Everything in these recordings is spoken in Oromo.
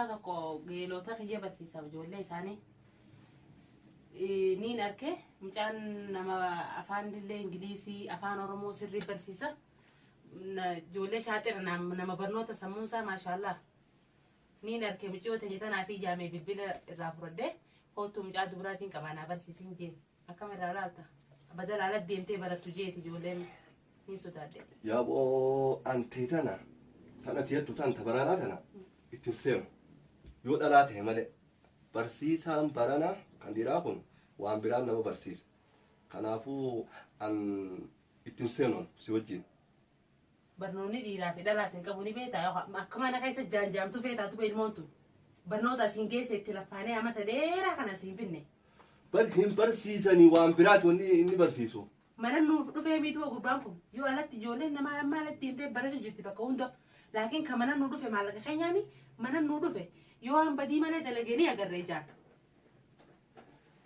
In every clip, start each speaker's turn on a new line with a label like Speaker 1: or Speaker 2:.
Speaker 1: تكو جيلوتا خيجي برسيسا وجولي ساني نين أركي مجان نما أفان دللي إنجليزي أفان oromoo sirrii barsiisa جولي شاطر نما برنوتا سموسا ما شاء الله نين أركي مجيوتا جتنا في جامع بالبلا الرافردة هوتو مجاد براتين كمان برسيسين جين أكمل رالتا بدل على الديمتي براتو جيتي جولي نيسو تادي
Speaker 2: يا أبو أنتي تنا تيتو تان تبرانا تنا ittiin yoo dhalaate malee barsiisaan barana kan dhiiraa kun waan biraan nama barsiisa. Kanaafuu an ittiin seenuun si wajjin.
Speaker 1: Barnoonni dhiiraa fi dhalaa isin qabu ni beektaa akka mana keessa jaanjaamtu feetaatu beelmoontu barnoota isin geesse itti laffaanee amata dheeraa kana isin finne.
Speaker 2: Hin barsiisanii waan biraati wanni inni barsiisu.
Speaker 1: Mana nuuf dhufee miituu gurbaan kun yoo alatti ijoolleen namaa amma alatti deemtee barachuu jirti bakka hunda. لكن كمان نودو مالك خيامي من نودو يو هم بدي من دلجني أجر رجال.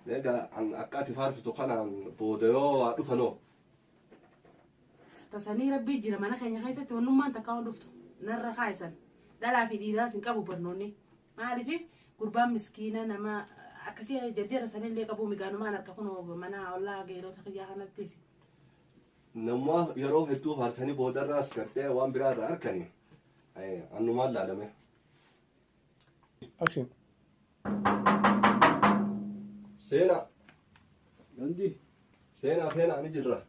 Speaker 2: لقى عن أكاتي فارس تقنا بوديو أدفنو.
Speaker 1: تصنير ربي جرا من خيام خيسة تونو ما تكاو دفتو نرى خايسا لا في ديراس إنك أبو برنوني ما عارفه قربان مسكينة نما أكسي جدير سنين ليك أبو ميجانو ما نركبونه منا الله غيره تخيجها نتيسي.
Speaker 2: نما يروح التو فارسني بودر راس كتة وان براد أركني. أي أنو ما لا دمه.
Speaker 3: أكشن.
Speaker 2: سينا.
Speaker 3: عندي.
Speaker 2: سينا أنا جرا.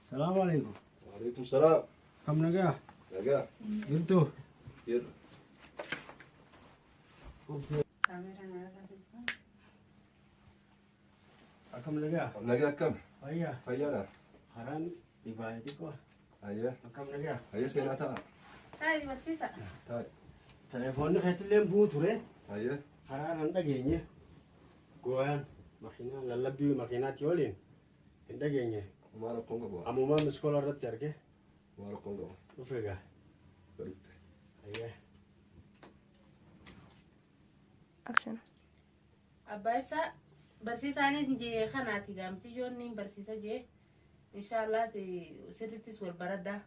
Speaker 3: السلام عليكم.
Speaker 2: وعليكم السلام.
Speaker 3: كم نجا؟
Speaker 2: نجا.
Speaker 3: يرتو.
Speaker 2: ير.
Speaker 3: كم نجا؟
Speaker 2: نجا كم؟
Speaker 3: أيه.
Speaker 2: فيانا.
Speaker 3: هران إبادي كوا.
Speaker 2: أيه.
Speaker 3: كم نجا؟
Speaker 2: أيه سينا تا.
Speaker 1: هاي برسيسا.
Speaker 2: هاي.
Speaker 3: تلفون خيط اللي بوتره.
Speaker 2: أيه.
Speaker 3: هران عندك جيني. قوان ماكينة للبي ماكينات يولين. عندك جيني.
Speaker 2: ما ركونغ بوا.
Speaker 3: أموما مسكول رت يركي.
Speaker 2: ما ركونغ.
Speaker 3: وفيجا.
Speaker 2: بريت.
Speaker 3: أيه.
Speaker 1: أكشن. أبايبسا برسيسا نجي خناتي قامتي جونين برسيسا جي. إن شاء الله سيرتيس والبردة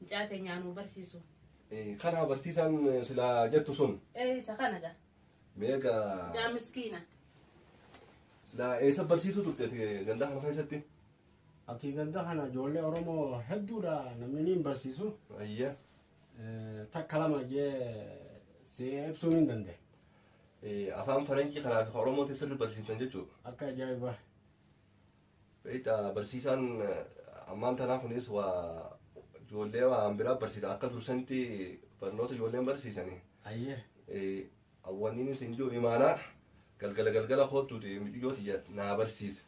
Speaker 1: جاتي نيانو برسيسو.
Speaker 2: إيه خنا برسيسان سلا جت سون.
Speaker 1: إيه سخنا جا.
Speaker 2: ميجا.
Speaker 1: جا مسكينة.
Speaker 2: سلا إيه سب برسيسو تبتدي جنده ما خيستي.
Speaker 3: أتي جنده أنا جولي أرومو هدورا نمنين برسيسو.
Speaker 2: أيه.
Speaker 3: تكلم جي سيبسو من جنده.
Speaker 2: إيه أفهم فرنجي خنا في oromoo تسر برسيسان جتو.
Speaker 3: أكا جايبه.
Speaker 2: إيتا برسيسان أمان تنا خنيس جولي وأمبرا برسيسان أكل برسنتي برنوت جولي برسيساني.
Speaker 3: أيه.
Speaker 2: إيه أولين سنجو إيمانا قلقل خوتو تي مجيوتي جات نابرسيس.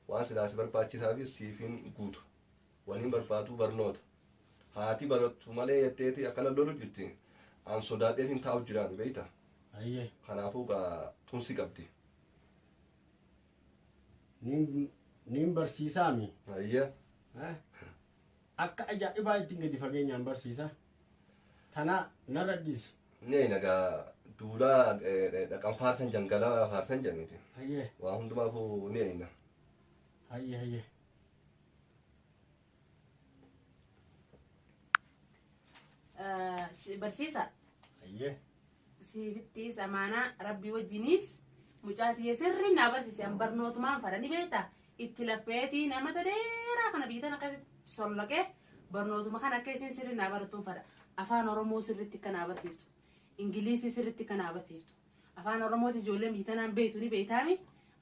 Speaker 2: وانس لاس برباتي سافي سيفين قوتو. وانين برباتو برنوت. هاتي برتو مالي يتيتي أكل دولو جتي. أن صداتين تاو جيران بيتا.
Speaker 3: أيه.
Speaker 2: خنافو با تونسي قبدي.
Speaker 3: نيم برسيسامي.
Speaker 2: أيه.
Speaker 3: Akka ajaa'iba ittiin gadi fageenyaan barsiisa. Tana naradis.
Speaker 2: Nee nagaa duulaa dhaqan faarsan jangalaa faarsan jenniti.
Speaker 3: Hayyee.
Speaker 2: Waa hundumaafuu ni eeyna.
Speaker 3: Hayyee hayyee.
Speaker 1: Barsiisa.
Speaker 3: Hayyee.
Speaker 1: Siifittis amaanaa rabbii wajjinis mucaatii sirrii naa barsiise an barnootumaan fara ni beektaa itti laffeetii nama dheeraa kana biitan akkasitti sollaqee barnootuma kana akka isin sirrii naa barattuun fara afaan oromoo sirriitti kan barsiiftu ingiliizii sirriitti kan barsiiftu afaan oromooti ijoolleen biitanaan beektu ni beektaami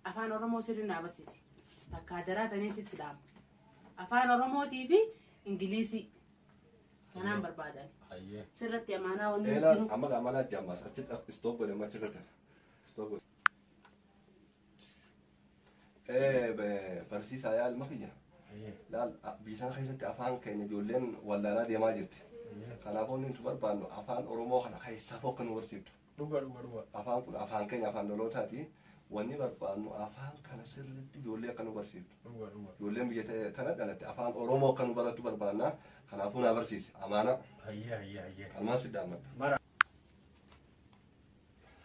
Speaker 1: afaan oromoo sirrii naa barsiisi takka daraa tanii sitti dhaamu afaan oromootii fi ingiliizii kanaan barbaadan sirriitti amaanaa wanni
Speaker 2: jiru. Amma amana jammas achitti stop godhe machirratti. Stop godhe. Barsiisaa yaal makiyya. Laal biisan keessatti afaan keenya ijoolleen wallaalaa deemaa jirti. Kanaafuu nuti barbaannu afaan oromoo kana keessaa fokkoo nu barsiiftu.
Speaker 3: Dhuga.
Speaker 2: Afaan kun afaan keenya afaan dhalootaati. Wanni barbaannu afaan kana sirriitti ijoollee akka nu barsiiftu. Ijoolleen biyya tana dhalatte afaan oromoo akka nu barattu barbaanna. Kanaafuu na barsiisi amaana.
Speaker 3: Hayyee.
Speaker 2: Almaan si daammadha.
Speaker 3: Mara.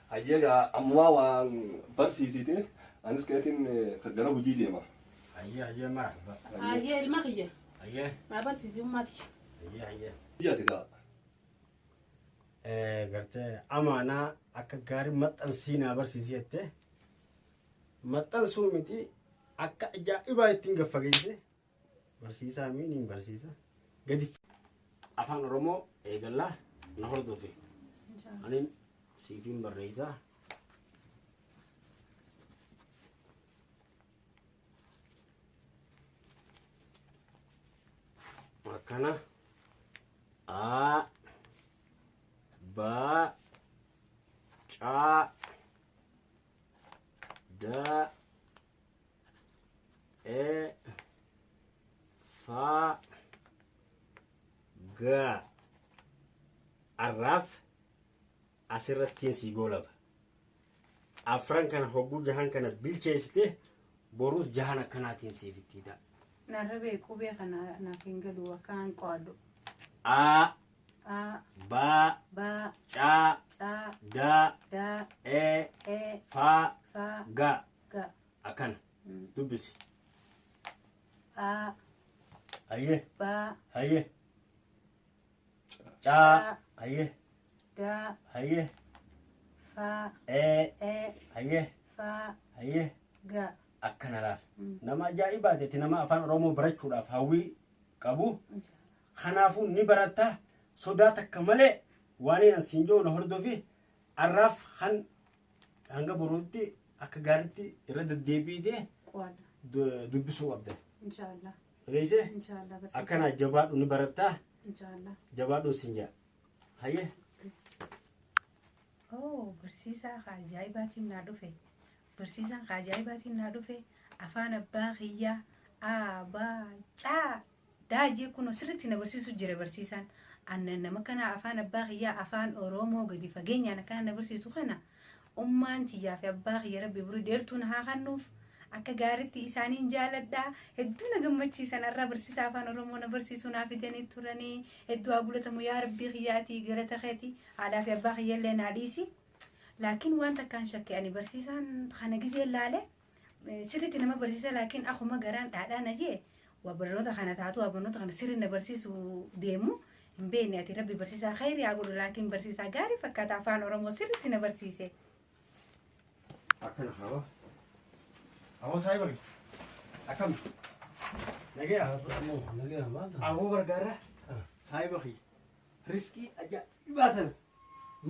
Speaker 2: Hayyeegaa ammaa waan barsiisiti anis keetiin gara hojii deema.
Speaker 3: Hayyee mara.
Speaker 1: Hayyee ilma kiyya.
Speaker 3: Hayyee.
Speaker 1: Maa barsiisi ummati.
Speaker 3: Hayyee.
Speaker 2: Biyyaati gaa.
Speaker 3: gartee amaanaa akka gaarii maxxansii naa barsiisette maxxansuu miti akka ajaa'ibaa ittiin gaffageesse barsiisaa miiniin barsiisa gadi afaan oromoo eegallaa na hordofe anin siifin barreessaa akkana a ba ca da e fa ga arraf asirrattiin si golaba afran kana hogguu jahan kana bilcheessite borus jahan akkanaatiin siifittiidha
Speaker 1: narrabe qubee kana naaf hin galu akkaan qooddu
Speaker 3: a ba ca da e fa ga akana dubbisi aye aye ca aye
Speaker 1: da
Speaker 3: aye
Speaker 1: fa
Speaker 3: aye aye
Speaker 1: ga
Speaker 3: akkana laal nama ajaa'ibaati nama afaan oromoo barachuudhaaf hawwii qabu kanaafuu ni baratta sodaa takka malee waan ani siin joo na hordofi arraaf hanga boruutti akka gaariitti irra deddeebiitee dubbisuu qabda
Speaker 1: inshallah
Speaker 3: dhageesse akkana jabaadhu ni baratta
Speaker 1: inshallah
Speaker 3: jabaadhu siin jaa hayyee
Speaker 1: barsiisaa ajaa'ibaatiin naa dhufe barsiisaan ajaa'ibaatiin naa dhufe afaan abbaa kiyyaa abaa caa daajii kun sirriitti na barsiisu jira barsiisaan annan nama kana afaan abbaa kiyyaa afaan oromoo gadi fageenyaan akkana na barsiisu kana ummaan tiyyaa fi abbaa kiyya rabbi burii dheertuun haa kennuuf akka gaariitti isaaniin jaaladhaa hedduu na gammachiisan irraa barsiisaa afaan oromoo na barsiisuu naa fidanii turanii hedduu haa bulatamu yaa rabbii kiyyaatii galata keeti haadhaa fi abbaa kiyya illee naa dhiisi laakiin waan takkaan shakke ani barsiisaan kana gizee laale sirriitti nama barsiisa laakiin akkuma garaan dhaadhaa na jee waa barnoota kana taatu waa barnoota kana sirri na barsiisu deemu hin beekne ati rabbi barsiisaa khayrii haa godhu laakiin barsiisaa gaarii fakkaata afaan oromoo sirriitti na barsiise.
Speaker 3: akkana hawa hawa saayibari akkam nagaya aboo gargaara saayibari riskii ajaa'ibaatan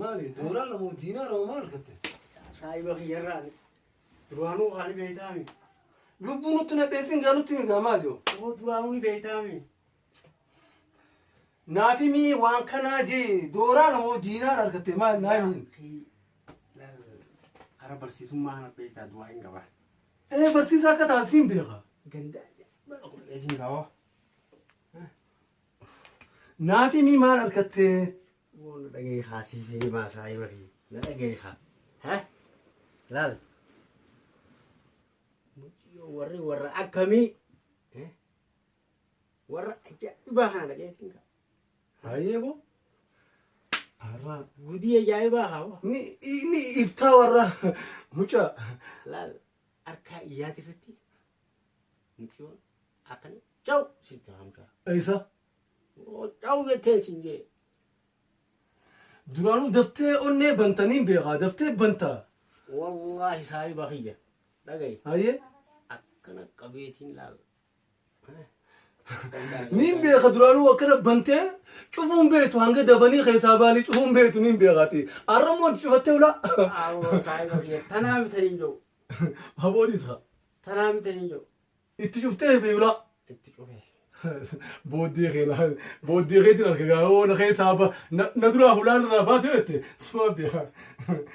Speaker 4: maali dooraa lamoo diinaaroo maal katte
Speaker 3: saayibari yarraan duraanuu qaani beeytaami
Speaker 4: lubbuun nutti na dheessin gaanutti mi gaamaal yoo
Speaker 3: oo duraanuu ni beeytaami
Speaker 4: naafi mi waan kanaa jee dooraa lamoo diinaar argatte maal naamiin
Speaker 3: kara barsiisummaa kana beeytaa du'aa hin qabaa
Speaker 4: barsiisaa akka taasisin beeka
Speaker 3: gandaa qulqulleetiin gaawaa
Speaker 4: naafi mi maal argatte
Speaker 3: woon dhagee haasii fi himaa saayibari na dhagee haa laal warra akkamii warra ajaa'ibaa kana dhageetiin kaa
Speaker 4: hayeeko
Speaker 3: gudii ajaa'ibaa hawa
Speaker 4: ni iftaa warra mucaa
Speaker 3: laal harkaa iyyaati irratti muciyoon akkana caw sitti hamsaa
Speaker 4: eeysa
Speaker 3: caw jettee sin jee
Speaker 4: duraanuu daftee onnee bantaniin beekaa daftee bantaa
Speaker 3: wallaahi saahiba kiyya dhagaye
Speaker 4: hayee
Speaker 3: akkana qabeetiin laal
Speaker 4: niin beeka duraanuu akkana bantee cufuun beetu hanga dafanii keessaa baanii cufuun beetu niin beekaati arramoon cufattee ulaa
Speaker 3: awoo saahiba kiyya tanaa mitaniin jiru
Speaker 4: haboodisa
Speaker 3: tanaa mitaniin jiru
Speaker 4: itti cuftee fi ulaa
Speaker 3: itti cufee
Speaker 4: booddee keetiin arga gaa'oo na keessaa na duraa hulaan irraa baate jette suma beeka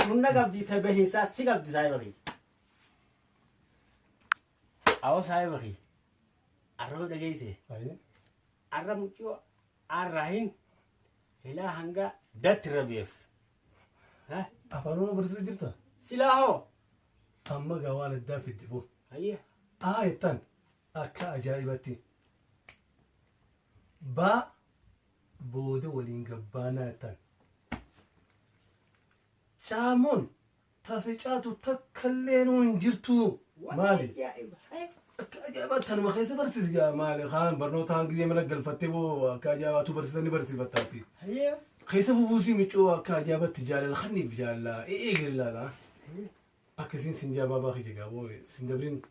Speaker 3: humna qabdii tabahiinsaa si qabdi saahiba kiyya awoo saahiba kiyya arraba dhageesse arra muciyoo arraahin ilaa hanga datti rabeef
Speaker 4: afaan oromoo barsiisuu jirta
Speaker 3: silaa hoo
Speaker 4: amma gaa waan addaa fidde boo
Speaker 3: hayyee
Speaker 4: jettan akka ajaa'ibatti ba booda waliin gabbaanaa jettan caamoon tase caatu takkallee nuu hin jirtu maali akka ajaa'ibattanuma keessa barsiisi gaa maali kaan barnoota hangizee mana galfattee boo akka ajaa'ibaatu barsiisanii barsiifattaati
Speaker 3: hayyee
Speaker 4: خيسة بوسي ميشو كاجابة تجارة الخني بجالة إيه غير لا أكسين سنجابا باخي جابو سندبرين